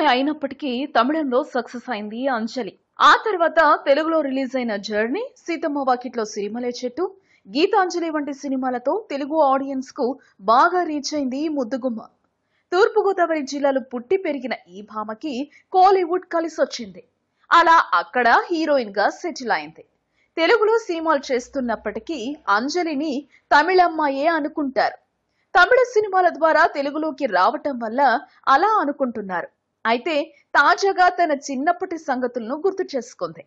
అమ్మాయి అయినప్పటికీ తమిళంలో సక్సెస్ అయింది అంజలి. ఆ తర్వాత తెలుగులో రిలీజ్ అయిన జర్నీ, సీతమ్మ వాకిట్లో సిరిమలే చెట్టు, గీతాంజలి వంటి సినిమాలతో తెలుగు ఆడియన్స్ కు బాగా రీచ్ అయింది ముద్దుగుమ్మ. తూర్పుగోదావరి జిల్లాలో పుట్టి పెరిగిన ఈ భామకి కోలీవుడ్ కలిసొచ్చింది. అలా అక్కడ హీరోయిన్ గా సెటిల్ అయింది. తెలుగులో సినిమాలు చేస్తున్నప్పటికీ అంజలిని తమిళమ్మాయే అనుకుంటారు. తమిళ సినిమాల ద్వారా తెలుగులోకి రావటం వల్ల అలా అనుకుంటున్నారు. అయితే తాజాగా తన చిన్నప్పటి సంగతులను గుర్తు చేసుకుంది.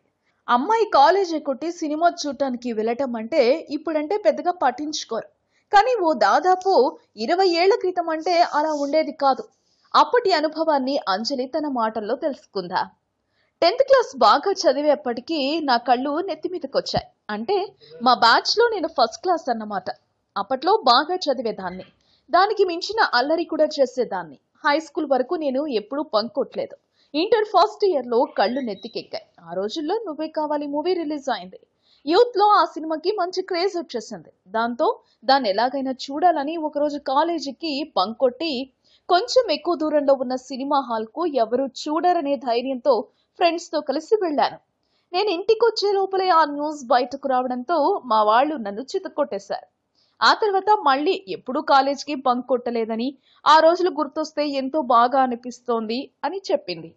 అమ్మాయి కాలేజీ కొట్టి సినిమా చూడటానికి వెళ్ళటం అంటే ఇప్పుడంటే పెద్దగా పట్టించుకోరు. కానీ ఓ దాదాపు 20 ఏళ్ల క్రితం అంటే అలా ఉండేది కాదు. అప్పటి అనుభవాన్ని అంజలి తన మాటల్లో తెలుసుకుందా. 10th క్లాస్ బాగా చదివేప్పటికీ నా కళ్ళు నెత్తిమీదకొచ్చాయి. అంటే మా బ్యాచ్ లో నేను ఫస్ట్ క్లాస్ అన్నమాట. అప్పట్లో బాగా చదివేదాన్ని. దానికి మించిన అల్లరి కూడా చేసేదాన్ని. హై స్కూల్ వరకు నేను ఎప్పుడూ బంక్ కొట్టలేదు. ఇంటర్ ఫస్ట్ ఇయర్ లో కళ్ళు నెత్తికెక్కాయి. ఆ రోజుల్లో నువ్వే కావాలి మూవీ రిలీజ్ అయింది. యూత్ లో ఆ సినిమాకి మంచి క్రేజ్ వచ్చేసింది. దాంతో దాన్ని ఎలాగైనా చూడాలని ఒకరోజు కాలేజీకి బంక్ కొట్టి కొంచెం ఎక్కువ దూరంలో ఉన్న సినిమా హాల్ కు ఎవరు చూడరనే ధైర్యంతో ఫ్రెండ్స్ తో కలిసి వెళ్ళాను. నేను ఇంటికి వచ్చే లోపలే ఆ న్యూస్ బయటకు రావడంతో మా వాళ్ళు నన్ను చితక్కొట్టేశారు. ఆ తర్వాత మళ్ళీ ఎప్పుడూ కాలేజ్కి బంక్ కొట్టలేదని, ఆ రోజులు గుర్తొస్తే ఎంతో బాగా అనిపిస్తోంది అని చెప్పింది.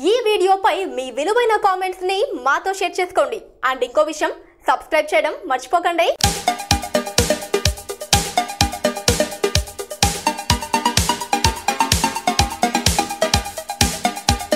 ఈ వీడియోపై మీ విలువైన కామెంట్స్ ని మాతో షేర్ చేసుకోండి. అండ్ ఇంకో విషయం, సబ్స్క్రైబ్ చేయడం మర్చిపోకండి.